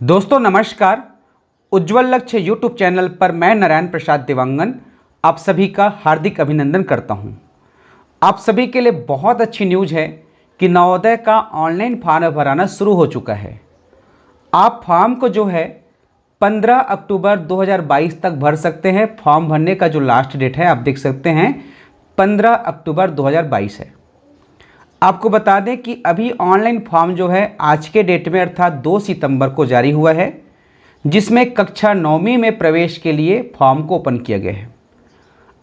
दोस्तों नमस्कार। उज्ज्वल लक्ष्य यूट्यूब चैनल पर मैं नारायण प्रसाद देवांगन आप सभी का हार्दिक अभिनंदन करता हूं। आप सभी के लिए बहुत अच्छी न्यूज़ है कि नवोदय का ऑनलाइन फॉर्म भराना शुरू हो चुका है। आप फॉर्म को जो है 15 अक्टूबर 2022 तक भर सकते हैं। फॉर्म भरने का जो लास्ट डेट है आप देख सकते हैं 15 अक्टूबर 2022 है। आपको बता दें कि अभी ऑनलाइन फॉर्म जो है आज के डेट में अर्थात 2 सितंबर को जारी हुआ है, जिसमें कक्षा 9वीं में प्रवेश के लिए फॉर्म को ओपन किया गया है।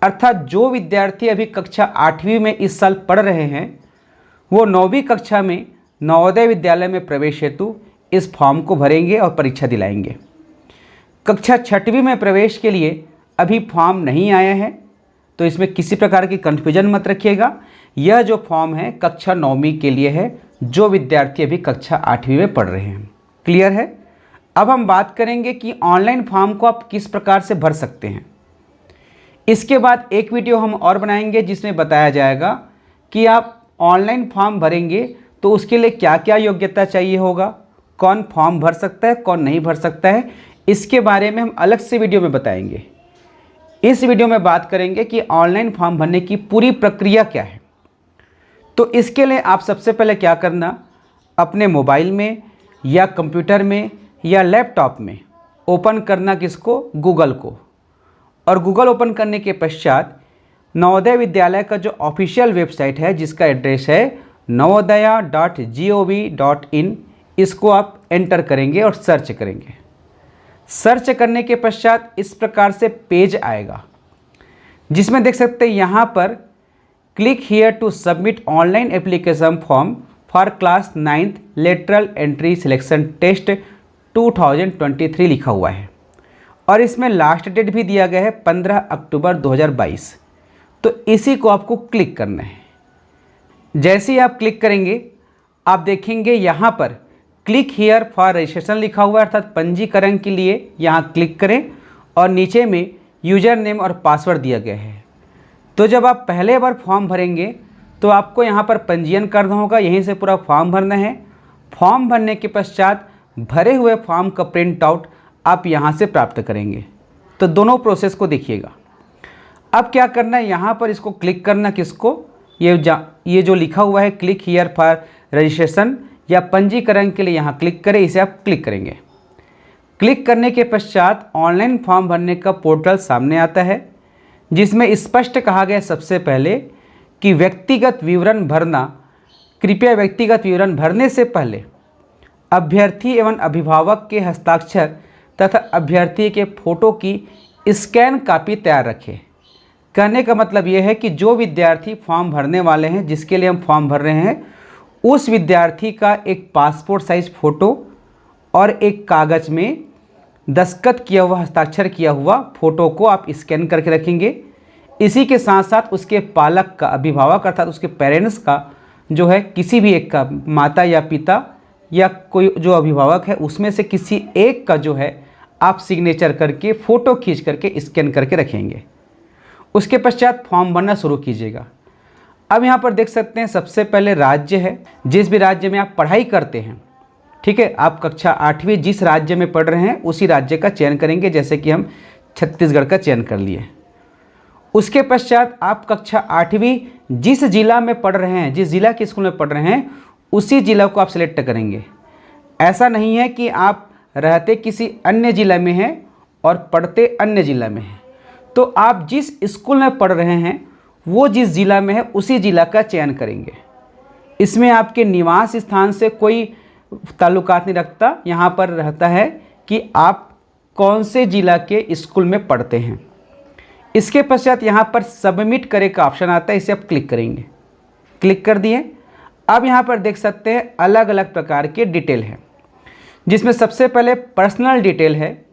अर्थात जो विद्यार्थी अभी कक्षा 8वीं में इस साल पढ़ रहे हैं वो 9वीं कक्षा में नवोदय विद्यालय में प्रवेश हेतु इस फॉर्म को भरेंगे और परीक्षा दिलाएंगे। कक्षा 6वीं में प्रवेश के लिए अभी फॉर्म नहीं आया है, तो इसमें किसी प्रकार की कन्फ्यूजन मत रखिएगा। यह जो फॉर्म है कक्षा 9वीं के लिए है, जो विद्यार्थी अभी कक्षा 8वीं में पढ़ रहे हैं। क्लियर है। अब हम बात करेंगे कि ऑनलाइन फॉर्म को आप किस प्रकार से भर सकते हैं। इसके बाद एक वीडियो हम और बनाएंगे जिसमें बताया जाएगा कि आप ऑनलाइन फॉर्म भरेंगे तो उसके लिए क्या क्या योग्यता चाहिए होगा, कौन फॉर्म भर सकता है कौन नहीं भर सकता है, इसके बारे में हम अलग से वीडियो में बताएंगे। इस वीडियो में बात करेंगे कि ऑनलाइन फॉर्म भरने की पूरी प्रक्रिया क्या है। तो इसके लिए आप सबसे पहले क्या करना, अपने मोबाइल में या कंप्यूटर में या लैपटॉप में ओपन करना किसको, गूगल को। और गूगल ओपन करने के पश्चात नवोदय विद्यालय का जो ऑफिशियल वेबसाइट है जिसका एड्रेस है navodaya.gov.in, इसको आप एंटर करेंगे और सर्च करेंगे। सर्च करने के पश्चात इस प्रकार से पेज आएगा जिसमें देख सकते हैं यहाँ पर click here to submit online application form for class 9th lateral entry selection test 2023 लिखा हुआ है और इसमें लास्ट डेट भी दिया गया है 15 अक्टूबर 2022। तो इसी को आपको क्लिक करना है। जैसे ही आप क्लिक करेंगे आप देखेंगे यहाँ पर क्लिक हियर फॉर रजिस्ट्रेशन लिखा हुआ है, अर्थात पंजीकरण के लिए यहाँ क्लिक करें और नीचे में यूज़र नेम और पासवर्ड दिया गया है। तो जब आप पहले बार फॉर्म भरेंगे तो आपको यहाँ पर पंजीयन करना होगा, यहीं से पूरा फॉर्म भरना है। फॉर्म भरने के पश्चात भरे हुए फॉर्म का प्रिंट आउट आप यहाँ से प्राप्त करेंगे। तो दोनों प्रोसेस को देखिएगा। अब क्या करना है, यहाँ पर इसको क्लिक करना, किसको, ये जो लिखा हुआ है क्लिक हियर फॉर रजिस्ट्रेशन या पंजीकरण के लिए यहाँ क्लिक करें, इसे आप क्लिक करेंगे। क्लिक करने के पश्चात ऑनलाइन फॉर्म भरने का पोर्टल सामने आता है जिसमें स्पष्ट कहा गया सबसे पहले कि व्यक्तिगत विवरण भरना, कृपया व्यक्तिगत विवरण भरने से पहले अभ्यर्थी एवं अभिभावक के हस्ताक्षर तथा अभ्यर्थी के फ़ोटो की स्कैन कॉपी तैयार रखें। कहने का मतलब ये है कि जो विद्यार्थी फॉर्म भरने वाले हैं, जिसके लिए हम फॉर्म भर रहे हैं, उस विद्यार्थी का एक पासपोर्ट साइज़ फ़ोटो और एक कागज़ में दस्तखत किया हुआ, हस्ताक्षर किया हुआ फ़ोटो को आप स्कैन करके रखेंगे। इसी के साथ साथ उसके पालक का, अभिभावक अर्थात उसके पेरेंट्स का जो है, किसी भी एक का, माता या पिता या कोई जो अभिभावक है उसमें से किसी एक का जो है आप सिग्नेचर करके फ़ोटो खींच करके स्कैन करके रखेंगे। उसके पश्चात फॉर्म भरना शुरू कीजिएगा। अब यहाँ पर देख सकते हैं सबसे पहले राज्य है, जिस भी राज्य में आप पढ़ाई करते हैं, ठीक है, आप कक्षा 8वीं जिस राज्य में पढ़ रहे हैं उसी राज्य का चयन करेंगे। जैसे कि हम छत्तीसगढ़ का चयन कर लिए। उसके पश्चात आप कक्षा 8वीं जिस जिला में पढ़ रहे हैं, जिस जिला के स्कूल में पढ़ रहे हैं, उसी जिला को आप सिलेक्ट करेंगे। ऐसा नहीं है कि आप रहते किसी अन्य जिला में हैं और पढ़ते अन्य जिला में हैं। तो आप जिस स्कूल में पढ़ रहे हैं वो जिस जिला में है उसी जिला का चयन करेंगे। इसमें आपके निवास स्थान से कोई ताल्लुकात नहीं रखता, यहाँ पर रहता है कि आप कौन से जिला के स्कूल में पढ़ते हैं। इसके पश्चात यहाँ पर सबमिट करे का ऑप्शन आता है, इसे आप क्लिक करेंगे। क्लिक कर दिए। अब यहाँ पर देख सकते हैं अलग अलग प्रकार के डिटेल है, जिसमें सबसे पहले पर्सनल डिटेल है,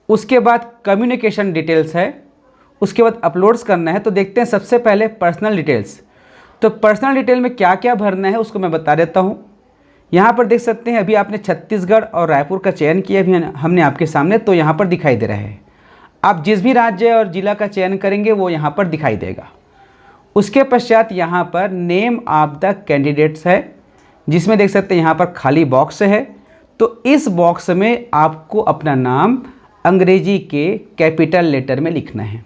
उसके बाद कम्युनिकेशन डिटेल्स है, उसके बाद अपलोड्स करना है। तो देखते हैं सबसे पहले पर्सनल डिटेल्स। तो पर्सनल डिटेल में क्या क्या भरना है उसको मैं बता देता हूँ। यहाँ पर देख सकते हैं अभी आपने छत्तीसगढ़ और रायपुर का चयन किया भी हमने आपके सामने, तो यहाँ पर दिखाई दे रहा है। आप जिस भी राज्य और जिला का चयन करेंगे वो यहाँ पर दिखाई देगा। उसके पश्चात यहाँ पर नेम ऑफ द कैंडिडेट्स है, जिसमें देख सकते हैं यहाँ पर खाली बॉक्स है। तो इस बॉक्स में आपको अपना नाम अंग्रेजी के कैपिटल लेटर में लिखना है।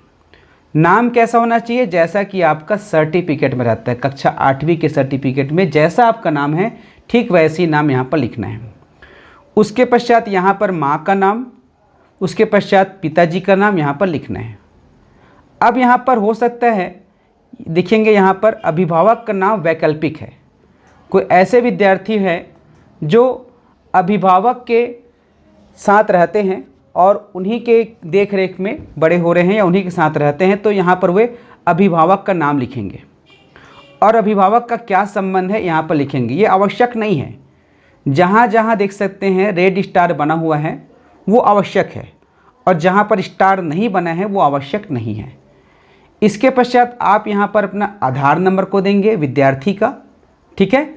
नाम कैसा होना चाहिए? जैसा कि आपका सर्टिफिकेट में रहता है, कक्षा 8वीं के सर्टिफिकेट में जैसा आपका नाम है ठीक वैसे ही नाम यहाँ पर लिखना है। उसके पश्चात यहाँ पर माँ का नाम, उसके पश्चात पिताजी का नाम यहाँ पर लिखना है। अब यहाँ पर हो सकता है देखेंगे यहाँ पर अभिभावक का नाम वैकल्पिक है। कोई ऐसे विद्यार्थी हैं जो अभिभावक के साथ रहते हैं और उन्हीं के देख रेख में बड़े हो रहे हैं या उन्हीं के साथ रहते हैं, तो यहाँ पर वे अभिभावक का नाम लिखेंगे और अभिभावक का क्या संबंध है यहाँ पर लिखेंगे। ये आवश्यक नहीं है, जहाँ जहाँ देख सकते हैं रेड स्टार बना हुआ है वो आवश्यक है और जहाँ पर स्टार नहीं बना है वो आवश्यक नहीं है। इसके पश्चात आप यहाँ पर अपना आधार नंबर को देंगे विद्यार्थी का, ठीक है।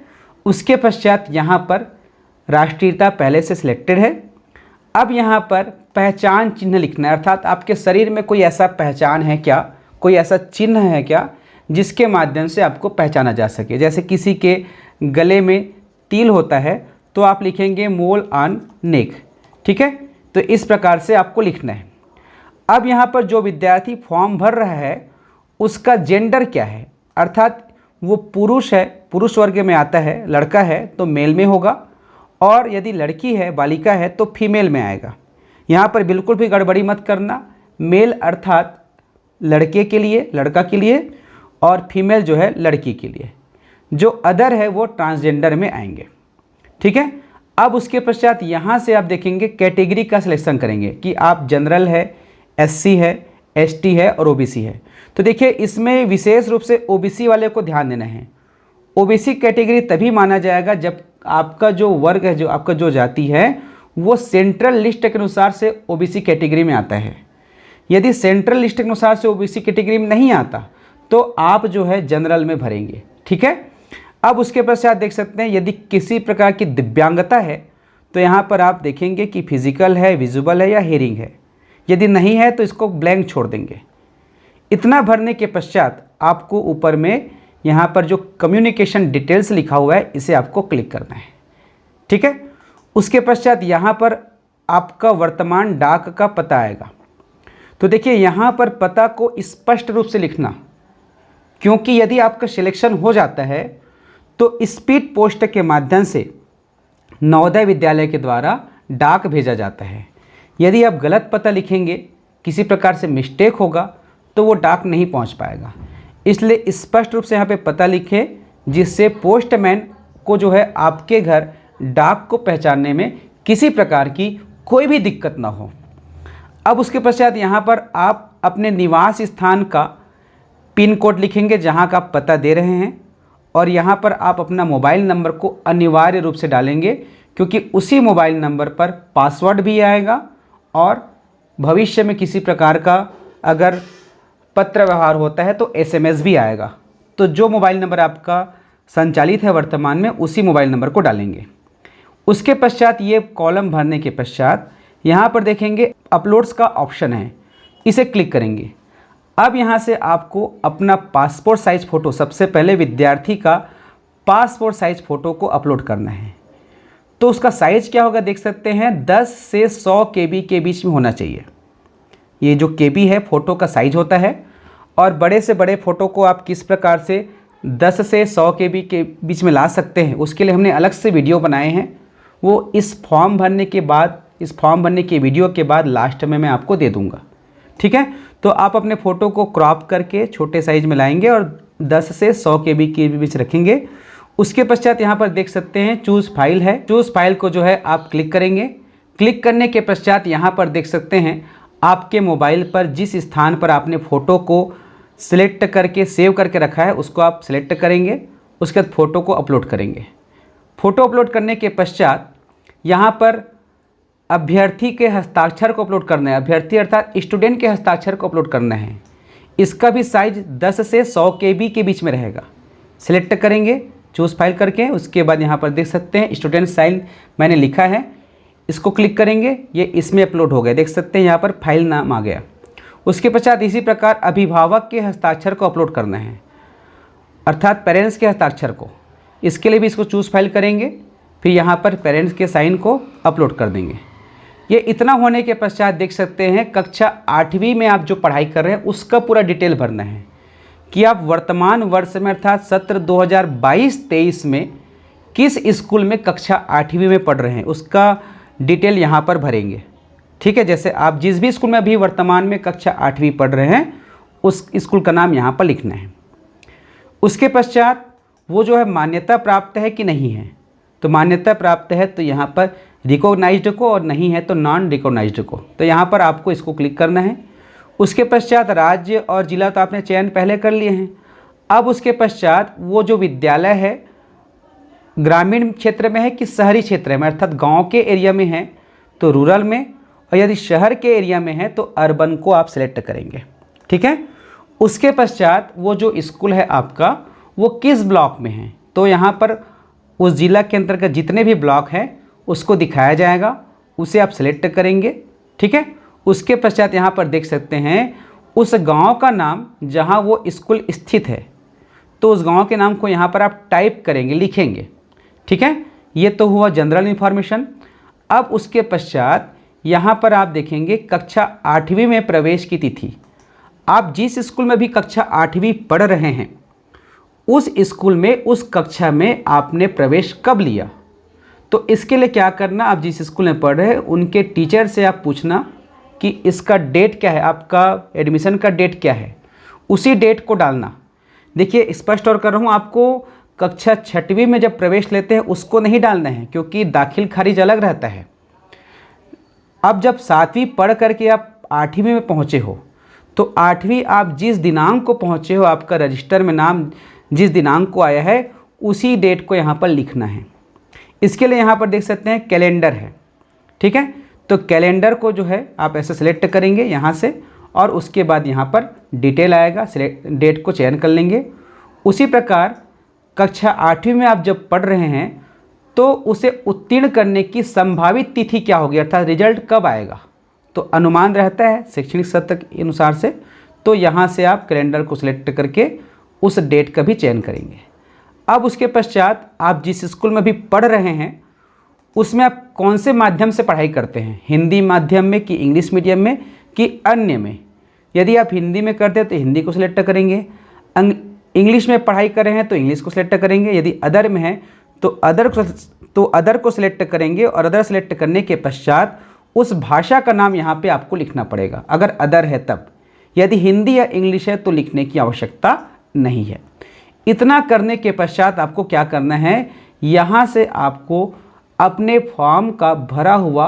उसके पश्चात यहाँ पर राष्ट्रीयता पहले से सिलेक्टेड है। अब यहाँ पर पहचान चिन्ह लिखना है, अर्थात आपके शरीर में कोई ऐसा पहचान है क्या, कोई ऐसा चिन्ह है क्या जिसके माध्यम से आपको पहचाना जा सके। जैसे किसी के गले में तिल होता है तो आप लिखेंगे मोल ऑन नेक, ठीक है। तो इस प्रकार से आपको लिखना है। अब यहाँ पर जो विद्यार्थी फॉर्म भर रहा है उसका जेंडर क्या है, अर्थात वो पुरुष है, पुरुष वर्ग में आता है, लड़का है तो मेल में होगा और यदि लड़की है बालिका है तो फीमेल में आएगा। यहाँ पर बिल्कुल भी गड़बड़ी मत करना। मेल अर्थात लड़के के लिए, लड़का के लिए, और फीमेल जो है लड़की के लिए। जो अदर है वो ट्रांसजेंडर में आएंगे, ठीक है। अब उसके पश्चात यहाँ से आप देखेंगे कैटेगरी का सिलेक्शन करेंगे कि आप जनरल है, एससी है, एसटी है और ओबीसी है। तो देखिए इसमें विशेष रूप से ओबीसी वाले को ध्यान देना है। ओबीसी कैटेगरी तभी माना जाएगा जब आपका जो वर्ग है, जो आपका जो जाति है वो सेंट्रल लिस्ट के अनुसार से ओबीसी कैटेगरी में आता है। यदि सेंट्रल लिस्ट के अनुसार से ओबीसी कैटेगरी में नहीं आता तो आप जो है जनरल में भरेंगे, ठीक है। अब उसके पश्चात देख सकते हैं यदि किसी प्रकार की दिव्यांगता है तो यहाँ पर आप देखेंगे कि फिजिकल है, विजुअल है या हेयरिंग है। यदि नहीं है तो इसको ब्लैंक छोड़ देंगे। इतना भरने के पश्चात आपको ऊपर में यहाँ पर जो कम्युनिकेशन डिटेल्स लिखा हुआ है इसे आपको क्लिक करना है, ठीक है। उसके पश्चात यहाँ पर आपका वर्तमान डाक का पता आएगा। तो देखिए यहाँ पर पता को स्पष्ट रूप से लिखना, क्योंकि यदि आपका सिलेक्शन हो जाता है तो स्पीड पोस्ट के माध्यम से नवोदय विद्यालय के द्वारा डाक भेजा जाता है। यदि आप गलत पता लिखेंगे, किसी प्रकार से मिस्टेक होगा तो वो डाक नहीं पहुंच पाएगा। इसलिए स्पष्ट रूप से यहाँ पे पता लिखें जिससे पोस्टमैन को जो है आपके घर डाक को पहचानने में किसी प्रकार की कोई भी दिक्कत ना हो। अब उसके पश्चात यहाँ पर आप अपने निवास स्थान का पिन कोड लिखेंगे जहाँ का आप पता दे रहे हैं, और यहाँ पर आप अपना मोबाइल नंबर को अनिवार्य रूप से डालेंगे क्योंकि उसी मोबाइल नंबर पर पासवर्ड भी आएगा और भविष्य में किसी प्रकार का अगर पत्र व्यवहार होता है तो एसएमएस भी आएगा। तो जो मोबाइल नंबर आपका संचालित है वर्तमान में उसी मोबाइल नंबर को डालेंगे। उसके पश्चात ये कॉलम भरने के पश्चात यहाँ पर देखेंगे अपलोड्स का ऑप्शन है, इसे क्लिक करेंगे। अब यहाँ से आपको अपना पासपोर्ट साइज़ फ़ोटो, सबसे पहले विद्यार्थी का पासपोर्ट साइज़ फ़ोटो को अपलोड करना है। तो उसका साइज़ क्या होगा देख सकते हैं, 10 से 100 KB के बीच में होना चाहिए। ये जो KB है फ़ोटो का साइज़ होता है। और बड़े से बड़े फ़ोटो को आप किस प्रकार से 10 से 100 KB के बीच में ला सकते हैं उसके लिए हमने अलग से वीडियो बनाए हैं। वो इस फॉर्म भरने के बाद, इस फॉर्म भरने के वीडियो के बाद लास्ट में मैं आपको दे दूँगा, ठीक है। तो आप अपने फ़ोटो को क्रॉप करके छोटे साइज़ में लाएंगे और 10 से 100 KB के बीच रखेंगे। उसके पश्चात यहाँ पर देख सकते हैं चूज़ फाइल है। चूज़ फाइल को जो है आप क्लिक करेंगे। क्लिक करने के पश्चात यहाँ पर देख सकते हैं आपके मोबाइल पर जिस स्थान पर आपने फ़ोटो को सिलेक्ट करके सेव करके रखा है उसको आप सिलेक्ट करेंगे। उसके बाद फ़ोटो को अपलोड करेंगे। फ़ोटो अपलोड करने के पश्चात यहाँ पर अभ्यर्थी के हस्ताक्षर को अपलोड करना है। अभ्यर्थी अर्थात स्टूडेंट के हस्ताक्षर को अपलोड करना है। इसका भी साइज़ 10 से 100 KB के बीच में रहेगा। सिलेक्ट करेंगे चूज़ फाइल करके। उसके बाद यहाँ पर देख सकते हैं स्टूडेंट साइन मैंने लिखा है, इसको क्लिक करेंगे, ये इसमें अपलोड हो गया। देख सकते हैं यहाँ पर फाइल नाम आ गया। उसके पश्चात इसी प्रकार अभिभावक के हस्ताक्षर को अपलोड करना है, अर्थात पेरेंट्स के हस्ताक्षर को। इसके लिए भी इसको चूज़ फाइल करेंगे, फिर यहाँ पर पेरेंट्स के साइन को अपलोड कर देंगे। ये इतना होने के पश्चात देख सकते हैं कक्षा 8वीं में आप जो पढ़ाई कर रहे हैं उसका पूरा डिटेल भरना है कि आप वर्तमान वर्ष में अर्थात सत्र 2022-23 में किस स्कूल में कक्षा 8वीं में पढ़ रहे हैं उसका डिटेल यहाँ पर भरेंगे। ठीक है, जैसे आप जिस भी स्कूल में अभी वर्तमान में कक्षा 8वीं पढ़ रहे हैं उस स्कूल का नाम यहाँ पर लिखना है। उसके पश्चात वो जो है मान्यता प्राप्त है कि नहीं है, तो मान्यता प्राप्त है तो यहाँ पर रिकॉग्नाइज्ड को, और नहीं है तो नॉन रिकॉग्नाइज्ड को, तो यहाँ पर आपको इसको क्लिक करना है। उसके पश्चात राज्य और जिला तो आपने चयन पहले कर लिए हैं। अब उसके पश्चात वो जो विद्यालय है ग्रामीण क्षेत्र में है कि शहरी क्षेत्र में, अर्थात गांव के एरिया में है तो रूरल में, और यदि शहर के एरिया में है तो अर्बन को आप सेलेक्ट करेंगे। ठीक है, उसके पश्चात वो जो स्कूल है आपका वो किस ब्लॉक में है, तो यहाँ पर उस जिला के अंतर्गत जितने भी ब्लॉक हैं उसको दिखाया जाएगा, उसे आप सेलेक्ट करेंगे। ठीक है, उसके पश्चात यहाँ पर देख सकते हैं उस गांव का नाम जहाँ वो स्कूल स्थित है, तो उस गांव के नाम को यहाँ पर आप टाइप करेंगे, लिखेंगे। ठीक है, ये तो हुआ जनरल इन्फॉर्मेशन। अब उसके पश्चात यहाँ पर आप देखेंगे कक्षा 8वीं में प्रवेश की तिथि। आप जिस स्कूल में भी कक्षा 8वीं पढ़ रहे हैं उस स्कूल में उस कक्षा में आपने प्रवेश कब लिया, तो इसके लिए क्या करना, आप जिस स्कूल में पढ़ रहे हैं उनके टीचर से आप पूछना कि इसका डेट क्या है, आपका एडमिशन का डेट क्या है, उसी डेट को डालना। देखिए स्पष्ट और कर रहा हूँ, आपको कक्षा 6वीं में जब प्रवेश लेते हैं उसको नहीं डालना है क्योंकि दाखिल खारिज अलग रहता है। अब जब 7वीं पढ़ करके आप 8वीं में पहुँचे हो तो 8वीं आप जिस दिनांक को पहुँचे हो, आपका रजिस्टर में नाम जिस दिनांक को आया है उसी डेट को यहाँ पर लिखना है। इसके लिए यहाँ पर देख सकते हैं कैलेंडर है। ठीक है, तो कैलेंडर को जो है आप ऐसे सेलेक्ट करेंगे यहाँ से, और उसके बाद यहाँ पर डिटेल आएगा, डेट को चयन कर लेंगे। उसी प्रकार कक्षा 8वीं में आप जब पढ़ रहे हैं तो उसे उत्तीर्ण करने की संभावित तिथि क्या होगी, अर्थात रिजल्ट कब आएगा, तो अनुमान रहता है शैक्षणिक सत्र के अनुसार से, तो यहाँ से आप कैलेंडर को सिलेक्ट करके उस डेट का भी चयन करेंगे। अब उसके पश्चात आप जिस स्कूल में भी पढ़ रहे हैं उसमें आप कौन से माध्यम से पढ़ाई करते हैं, हिंदी माध्यम में कि इंग्लिश मीडियम में कि अन्य में। यदि आप हिंदी में करते हैं तो हिंदी को सिलेक्ट करेंगे, इंग्लिश में पढ़ाई कर रहे हैं तो इंग्लिश को सिलेक्ट करेंगे, यदि अदर में है तो अदर को सिलेक्ट करेंगे, और अदर सेलेक्ट करने के पश्चात उस भाषा का नाम यहाँ पे आपको लिखना पड़ेगा अगर अदर है तब। यदि हिंदी या इंग्लिश है तो लिखने की आवश्यकता नहीं है। इतना करने के पश्चात आपको क्या करना है, यहाँ से आपको अपने फॉर्म का भरा हुआ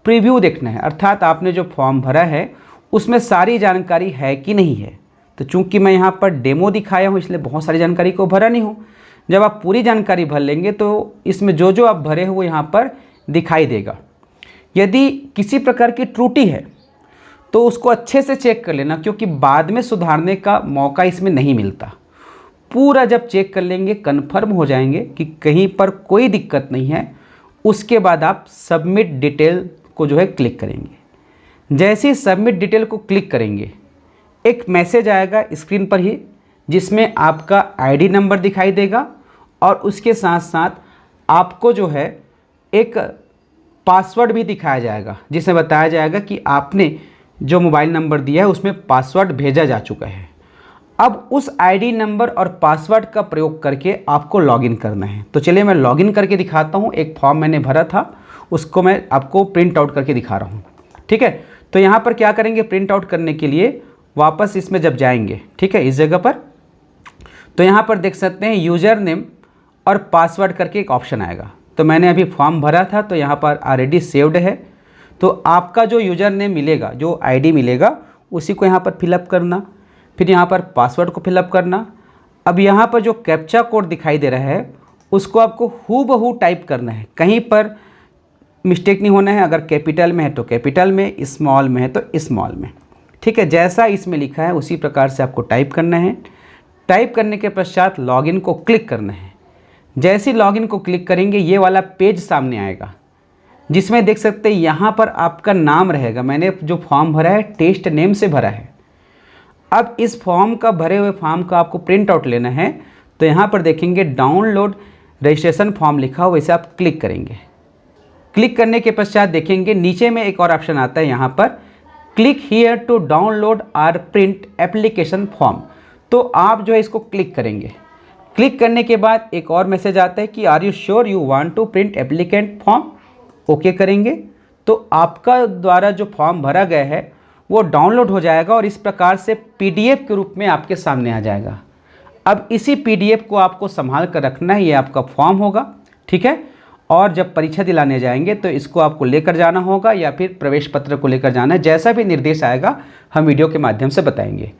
प्रीव्यू देखना है, अर्थात आपने जो फॉर्म भरा है उसमें सारी जानकारी है कि नहीं है। तो चूंकि मैं यहाँ पर डेमो दिखाया हूँ इसलिए बहुत सारी जानकारी को भरा नहीं हूँ। जब आप पूरी जानकारी भर लेंगे तो इसमें जो जो आप भरे हो यहाँ पर दिखाई देगा। यदि किसी प्रकार की त्रुटि है तो उसको अच्छे से चेक कर लेना, क्योंकि बाद में सुधारने का मौका इसमें नहीं मिलता। पूरा जब चेक कर लेंगे, कन्फर्म हो जाएंगे कि कहीं पर कोई दिक्कत नहीं है, उसके बाद आप सबमिट डिटेल को जो है क्लिक करेंगे। जैसे ही सबमिट डिटेल को क्लिक करेंगे एक मैसेज आएगा स्क्रीन पर ही, जिसमें आपका आईडी नंबर दिखाई देगा और उसके साथ साथ आपको जो है एक पासवर्ड भी दिखाया जाएगा, जिसमें बताया जाएगा कि आपने जो मोबाइल नंबर दिया है उसमें पासवर्ड भेजा जा चुका है। अब उस आईडी नंबर और पासवर्ड का प्रयोग करके आपको लॉगिन करना है। तो चलिए मैं लॉगिन करके दिखाता हूँ। एक फॉर्म मैंने भरा था उसको मैं आपको प्रिंट आउट करके दिखा रहा हूँ। ठीक है, तो यहाँ पर क्या करेंगे, प्रिंट आउट करने के लिए वापस इसमें जब जाएंगे, ठीक है, इस जगह पर, तो यहाँ पर देख सकते हैं यूज़र नेम और पासवर्ड करके एक ऑप्शन आएगा। तो मैंने अभी फॉर्म भरा था तो यहाँ पर ऑलरेडी सेव्ड है। तो आपका जो यूज़र नेम मिलेगा, जो आईडी मिलेगा, उसी को यहाँ पर फिलअप करना, फिर यहाँ पर पासवर्ड को फिलअप करना। अब यहाँ पर जो कैप्चा कोड दिखाई दे रहा है उसको आपको हूबहू टाइप करना है, कहीं पर मिस्टेक नहीं होना है। अगर कैपिटल में है तो कैपिटल में, स्मॉल में है तो स्मॉल में। ठीक है, जैसा इसमें लिखा है उसी प्रकार से आपको टाइप करना है। टाइप करने के पश्चात लॉगिन को क्लिक करना है। जैसे लॉगिन को क्लिक करेंगे ये वाला पेज सामने आएगा, जिसमें देख सकते हैं यहाँ पर आपका नाम रहेगा। मैंने जो फॉर्म भरा है टेस्ट नेम से भरा है। अब इस फॉर्म का भरे हुए फॉर्म का आपको प्रिंट आउट लेना है। तो यहाँ पर देखेंगे डाउनलोड रजिस्ट्रेशन फॉर्म लिखा हो वैसे आप क्लिक करेंगे। क्लिक करने के पश्चात देखेंगे नीचे में एक और ऑप्शन आता है यहाँ पर, क्लिक हियर टू डाउनलोड और प्रिंट एप्लीकेशन फॉर्म। तो आप जो है इसको क्लिक करेंगे। क्लिक करने के बाद एक और मैसेज आता है कि are you sure you want to print applicant form, okay करेंगे तो आपका द्वारा जो फॉर्म भरा गया है वो डाउनलोड हो जाएगा और इस प्रकार से पीडीएफ के रूप में आपके सामने आ जाएगा। अब इसी पीडीएफ को आपको संभाल कर रखना है, ये आपका फॉर्म होगा, ठीक है। और जब परीक्षा दिलाने जाएंगे तो इसको आपको लेकर जाना होगा या फिर प्रवेश पत्र को लेकर जाना है, जैसा भी निर्देश आएगा हम वीडियो के माध्यम से बताएंगे।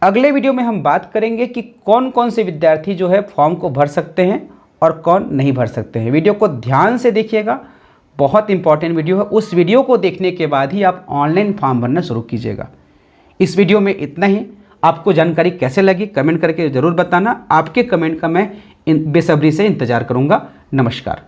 अगले वीडियो में हम बात करेंगे कि कौन कौन से विद्यार्थी जो है फॉर्म को भर सकते हैं और कौन नहीं भर सकते हैं। वीडियो को ध्यान से देखिएगा, बहुत इंपॉर्टेंट वीडियो है। उस वीडियो को देखने के बाद ही आप ऑनलाइन फॉर्म भरना शुरू कीजिएगा। इस वीडियो में इतना ही। आपको जानकारी कैसे लगी कमेंट करके ज़रूर बताना। आपके कमेंट का मैं बेसब्री से इंतज़ार करूँगा। नमस्कार।